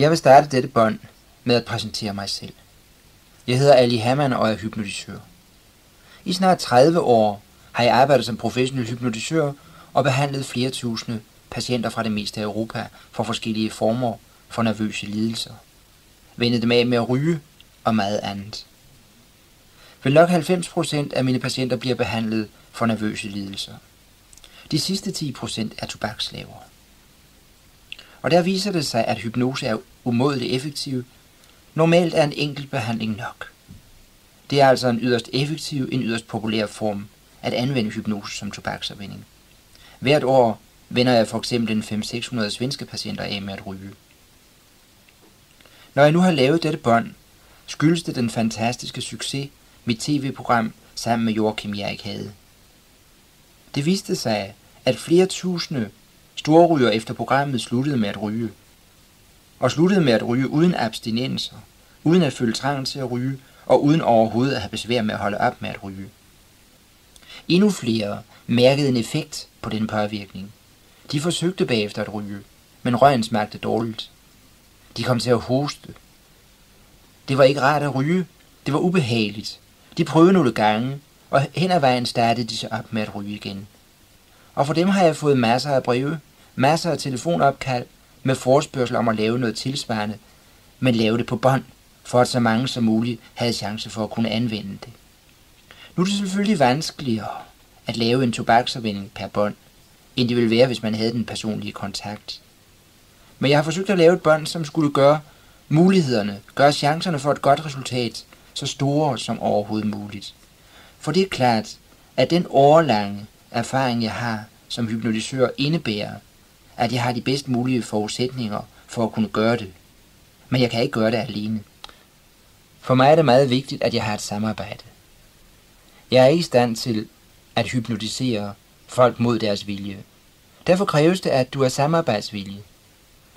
Jeg vil starte dette bånd med at præsentere mig selv. Jeg hedder Ali Hamann og er hypnotisør. I snart 30 år har jeg arbejdet som professionel hypnotisør og behandlet flere tusinde patienter fra det meste af Europa for forskellige former for nervøse lidelser. Vendet dem af med at ryge og meget andet. Vel nok 90% af mine patienter bliver behandlet for nervøse lidelser. De sidste 10% er tobaksslaver. Og der viser det sig, at hypnose er umådelig effektiv. Normalt er en enkelt behandling nok. Det er altså en yderst effektiv, en yderst populær form at anvende hypnose som tobaksafvænning. Hvert år vender jeg for eksempel en 500-600 svenske patienter af med at ryge. Når jeg nu har lavet dette bånd, skyldes det den fantastiske succes, mit tv-program sammen med Joachim Erik havde. Det viste sig, at flere tusinde storrygere efter programmet sluttede med at ryge. Og sluttede med at ryge uden abstinenser, uden at føle trang til at ryge, og uden overhovedet at have besvær med at holde op med at ryge. Endnu flere mærkede en effekt på den påvirkning. De forsøgte bagefter at ryge, men røgen smagte dårligt. De kom til at hoste. Det var ikke rart at ryge, det var ubehageligt. De prøvede nogle gange, og hen ad vejen startede de sig op med at ryge igen. Og for dem har jeg fået masser af breve, masser af telefonopkald med forespørgsel om at lave noget tilsvarende, men lave det på bånd, for at så mange som muligt havde chance for at kunne anvende det. Nu er det selvfølgelig vanskeligere at lave en tobaksafvænning per bånd, end det ville være, hvis man havde den personlige kontakt. Men jeg har forsøgt at lave et bånd, som skulle gøre mulighederne, gøre chancerne for et godt resultat så store som overhovedet muligt. For det er klart, at den årelange erfaring, jeg har som hypnotisør, indebærer, at jeg har de bedst mulige forudsætninger for at kunne gøre det. Men jeg kan ikke gøre det alene. For mig er det meget vigtigt, at jeg har et samarbejde. Jeg er ikke i stand til at hypnotisere folk mod deres vilje. Derfor kræves det, at du er samarbejdsvillig.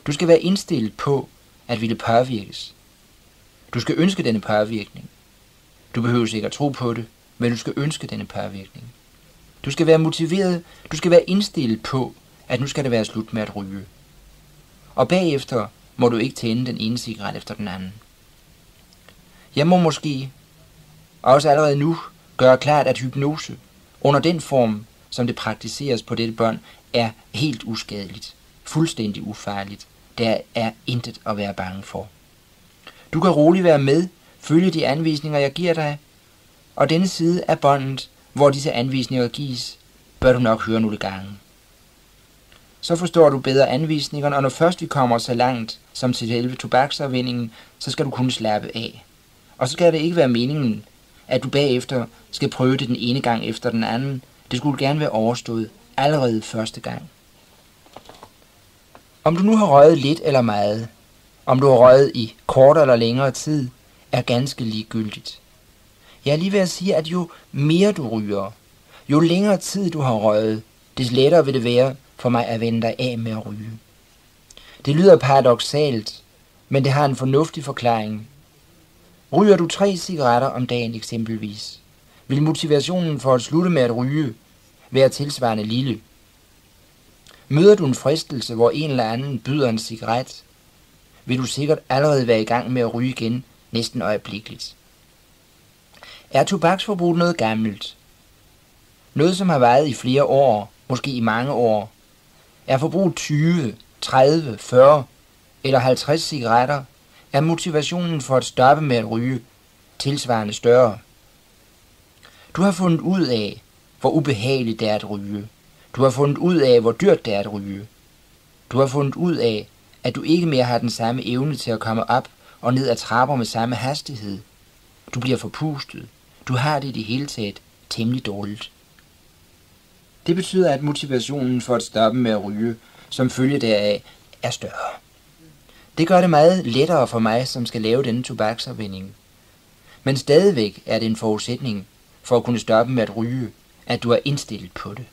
Du skal være indstillet på at ville påvirkes. Du skal ønske denne påvirkning. Du behøver ikke at tro på det, men du skal ønske denne påvirkning. Du skal være motiveret, du skal være indstillet på, at nu skal det være slut med at ryge. Og bagefter må du ikke tænde den ene cigaret efter den anden. Jeg må måske også allerede nu gøre klart, at hypnose under den form, som det praktiseres på dette bånd, er helt uskadeligt, fuldstændig ufarligt. Der er intet at være bange for. Du kan roligt være med, følge de anvisninger, jeg giver dig, og denne side af båndet, hvor disse anvisninger gives, bør du nok høre nogle gange. Så forstår du bedre anvisningerne, og når først vi kommer så langt som til selve tobaksafvænningen, så skal du kunne slappe af. Og så skal det ikke være meningen, at du bagefter skal prøve det den ene gang efter den anden. Det skulle gerne være overstået allerede første gang. Om du nu har røget lidt eller meget, om du har røget i kortere eller længere tid, er ganske ligegyldigt. Jeg er lige ved at sige, at jo mere du ryger, jo længere tid du har røget, des lettere vil det være for mig at vende dig af med at ryge. Det lyder paradoksalt, men det har en fornuftig forklaring. Ryger du 3 cigaretter om dagen eksempelvis, vil motivationen for at slutte med at ryge være tilsvarende lille. Møder du en fristelse, hvor en eller anden byder en cigaret, vil du sikkert allerede være i gang med at ryge igen næsten øjeblikkeligt. Er tobaksforbrug noget gammelt? Noget, som har varet i flere år, måske i mange år? Er forbrug 20, 30, 40 eller 50 cigaretter? Er motivationen for at stoppe med at ryge tilsvarende større? Du har fundet ud af, hvor ubehageligt det er at ryge. Du har fundet ud af, hvor dyrt det er at ryge. Du har fundet ud af, at du ikke mere har den samme evne til at komme op og ned ad trapper med samme hastighed. Du bliver forpustet. Du har det i det hele taget temmelig dårligt. Det betyder, at motivationen for at stoppe med at ryge, som følge deraf, er større. Det gør det meget lettere for mig, som skal lave denne tobaksafvænning. Men stadigvæk er det en forudsætning for at kunne stoppe med at ryge, at du er indstillet på det.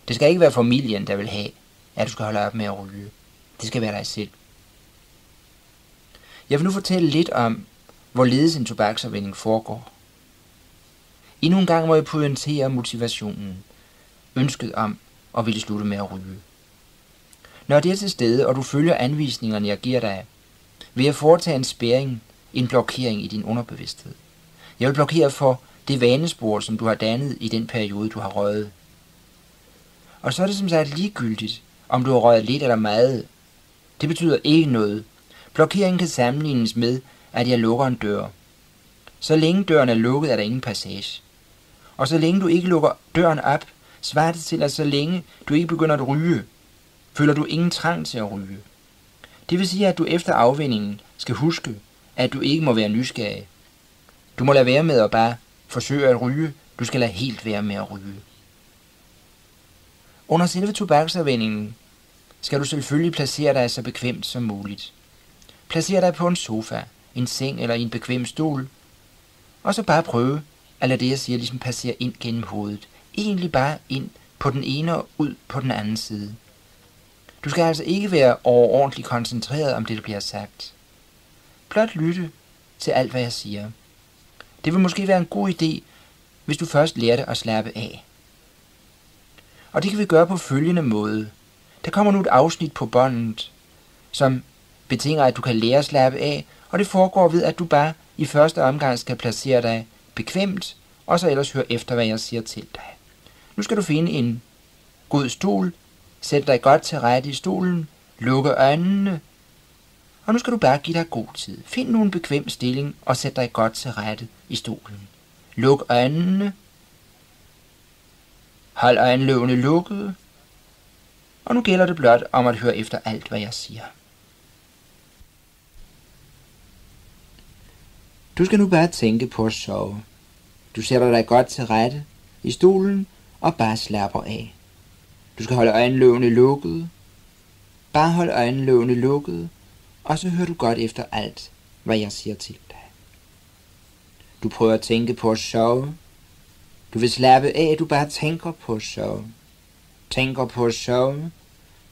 Det skal ikke være familien, der vil have, at du skal holde op med at ryge. Det skal være dig selv. Jeg vil nu fortælle lidt om, hvorledes en tobaksafvænning foregår. Endnu en gang må jeg pointere motivationen, ønsket om at ville slutte med at ryge. Når det er til stede, og du følger anvisningerne, jeg giver dig, ved at foretage en spærring, en blokering i din underbevidsthed. Jeg vil blokere for det vanespor, som du har dannet i den periode, du har røget. Og så er det som sagt ligegyldigt, om du har røget lidt eller meget. Det betyder ikke noget. Blokeringen kan sammenlignes med, at jeg lukker en dør. Så længe døren er lukket, er der ingen passage. Og så længe du ikke lukker døren op, svarer det til, at så længe du ikke begynder at ryge, føler du ingen trang til at ryge. Det vil sige, at du efter afvindingen skal huske, at du ikke må være nysgerrig. Du må lade være med at bare forsøge at ryge. Du skal lade helt være med at ryge. Under selve tobaksafvindingen skal du selvfølgelig placere dig så bekvemt som muligt. Placer dig på en sofa, en seng eller en bekvem stol, og så bare prøve at lade det, jeg siger, ligesom passere ind gennem hovedet. Egentlig bare ind på den ene og ud på den anden side. Du skal altså ikke være overordentligt koncentreret om det, der bliver sagt. Blot lytte til alt, hvad jeg siger. Det vil måske være en god idé, hvis du først lærte at slappe af. Og det kan vi gøre på følgende måde. Der kommer nu et afsnit på båndet, som betinger, at du kan lære at slappe af, og det foregår ved, at du bare i første omgang skal placere dig bekvemt, og så ellers høre efter, hvad jeg siger til dig. Nu skal du finde en god stol, sæt dig godt til rette i stolen, lukke øjnene, og nu skal du bare give dig god tid. Find nu en bekvem stilling, og sæt dig godt til rette i stolen. Luk øjnene, hold øjenlågene lukkede, og nu gælder det blot om at høre efter alt, hvad jeg siger. Du skal nu bare tænke på at sove. Du sætter dig godt til rette i stolen og bare slapper af. Du skal holde øjenlågene lukkede. Bare hold øjenlågene lukkede, og så hører du godt efter alt, hvad jeg siger til dig. Du prøver at tænke på at sove. Du vil slappe af, du bare tænker på at sove. Tænker på at sove.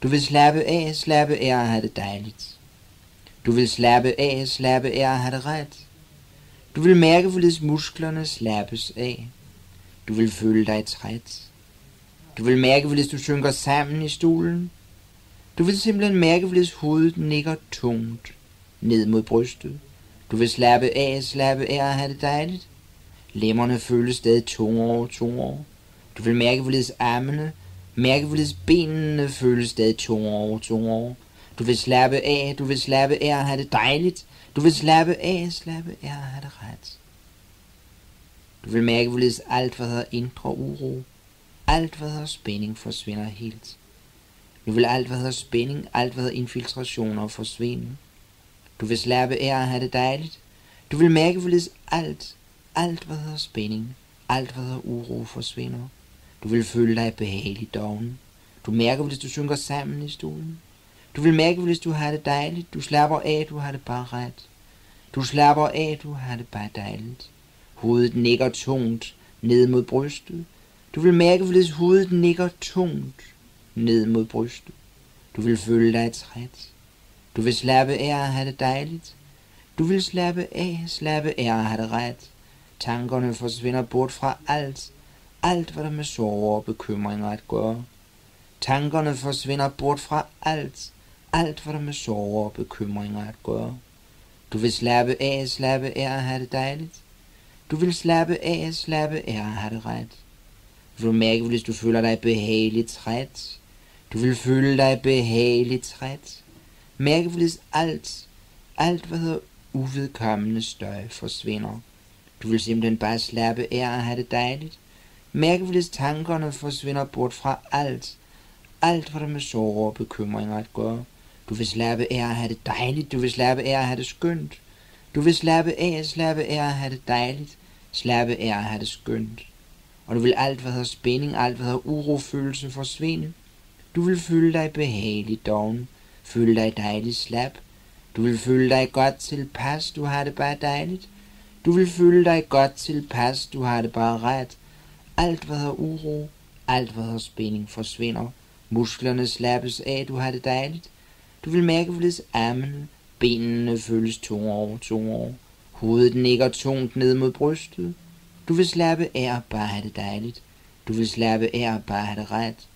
Du vil slappe af og have det dejligt. Du vil slappe af og have det ret. Du vil mærke, hvorledes musklerne slappes af. Du vil føle dig træt. Du vil mærke, hvorledes du synker sammen i stolen. Du vil simpelthen mærke, hvorledes hovedet nikker tungt ned mod brystet. Du vil slappe af og have det dejligt. Lemmerne føles stadig tungere. Du vil mærke, hvorledes armene, mærke, hvorledes benene føles stadig tungere. Du vil slappe af og have det dejligt. Du vil slappe af og have det ret. Du vil mærke, hvorledes alt, hvad hedder indre uro, alt, hvad hedder spænding, forsvinder helt. Nu vil alt, hvad hedder spænding, alt, hvad hedder infiltrationer, forsvinde. Du vil slappe af og have det dejligt. Du vil mærke, hvorledes alt, hvad hedder spænding, alt, hvad hedder uro, forsvinder. Du vil føle dig behageligt doven. Du mærker, hvis du synker sammen i stolen. Du vil mærke, hvis du har det dejligt. Du slapper af, du har det bare ret. Du slapper af, du har det bare dejligt. Hovedet nikker tungt ned mod brystet. Du vil mærke, hvis hovedet nikker tungt ned mod brystet. Du vil føle dig træt. Du vil slappe af og have det dejligt. Du vil slappe af og have det ret. Tankerne forsvinder bort fra alt hvad der med sorger og bekymringer at gøre. Tankerne forsvinder bort fra alt hvad der med sorger og bekymringer at gøre. Du vil slappe af og have det dejligt. Du vil slappe af og have det ret. Du vil mærke, hvis du føler dig behageligt træt. Du vil føle dig behageligt træt. Mærke, hvis alt hvad hedder uvedkommende støj forsvinder. Du vil simpelthen bare slappe af og have det dejligt. Mærke, hvis tankerne forsvinder bort fra alt hvad der med sorger og bekymringer at gøre. Du vil slappe af og have det dejligt. Du vil slappe af og have det skønt. Du vil slappe af og have det dejligt. Slappe af og have det skønt. Og du vil alt hvad hedder spænding, alt hvad hedder urofølelse forsvinde. Du vil føle dig behageligt doven. Føle dig dejligt slap. Du vil føle dig godt tilpas, du har det bare dejligt. Du vil føle dig godt tilpas, du har det bare ret. Alt hvad hedder uro, alt hvad hedder spænding forsvinder. Musklerne slappes af, du har det dejligt. Du vil mærke, hvorledes armene, benene føles tungere. Hovedet nikker tungt ned mod brystet. Du vil slappe af og bare have det dejligt. Du vil slappe af og bare have det ret.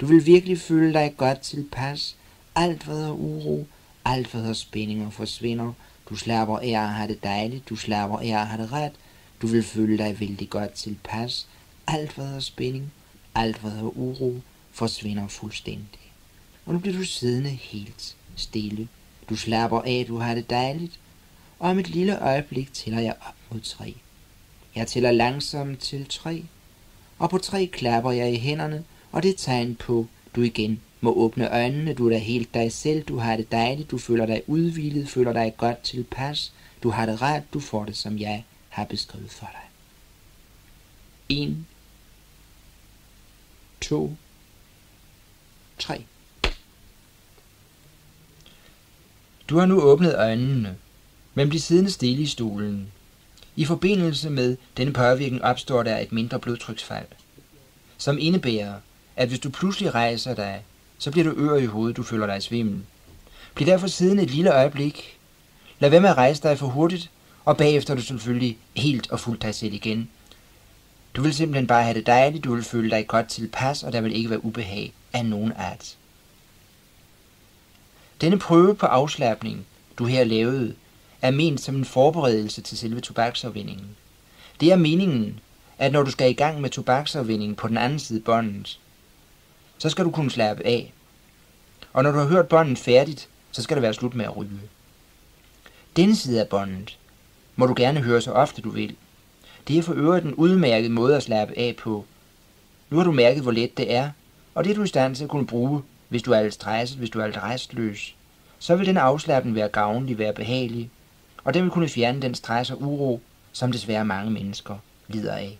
Du vil virkelig føle dig godt tilpas. Alt hvad hedder uro, Alt hvad hedder spændinger forsvinder. Du slapper af at have det dejligt. Du slapper af at have det ret. Du vil føle dig vældig godt tilpas. Alt hvad hedder spænding, alt hvad hedder uro, forsvinder fuldstændig. Og nu bliver du siddende helt stille. Du slapper af, du har det dejligt. Og om et lille øjeblik tæller jeg op mod 3. Jeg tæller langsomt til 3. Og på 3 klapper jeg i hænderne, og det er tegn på, du igen må åbne øjnene. Du er da helt dig selv, du har det dejligt, du føler dig udhvilet, føler dig godt tilpas. Du har det ret, du får det, som jeg har beskrevet for dig. 1, 2, 3. Du har nu åbnet øjnene, men bliver siddende stille i stolen. I forbindelse med denne påvirkning opstår der et mindre blodtryksfald, som indebærer, at hvis du pludselig rejser dig, så bliver du ør i hovedet, du føler dig svimmel. Bliv derfor siddende et lille øjeblik. Lad være med at rejse dig for hurtigt, og bagefter er du selvfølgelig helt og fuldt dig selv igen. Du vil simpelthen bare have det dejligt, du vil føle dig godt tilpas, og der vil ikke være ubehag af nogen art. Denne prøve på afslapning, du her lavede, er ment som en forberedelse til selve tobaksafvindingen. Det er meningen, at når du skal i gang med tobaksafvindingen på den anden side båndet, så skal du kunne slappe af. Og når du har hørt båndet færdigt, så skal det være slut med at ryge. Denne side af båndet må du gerne høre så ofte du vil. Det er for øvrigt en udmærket måde at slappe af på. Nu har du mærket, hvor let det er, og det er du i stand til at kunne bruge, hvis du er lidt stresset, hvis du er lidt restløs. Så vil den afslapning være gavnlig, være behagelig, og den vil kunne fjerne den stress og uro, som desværre mange mennesker lider af.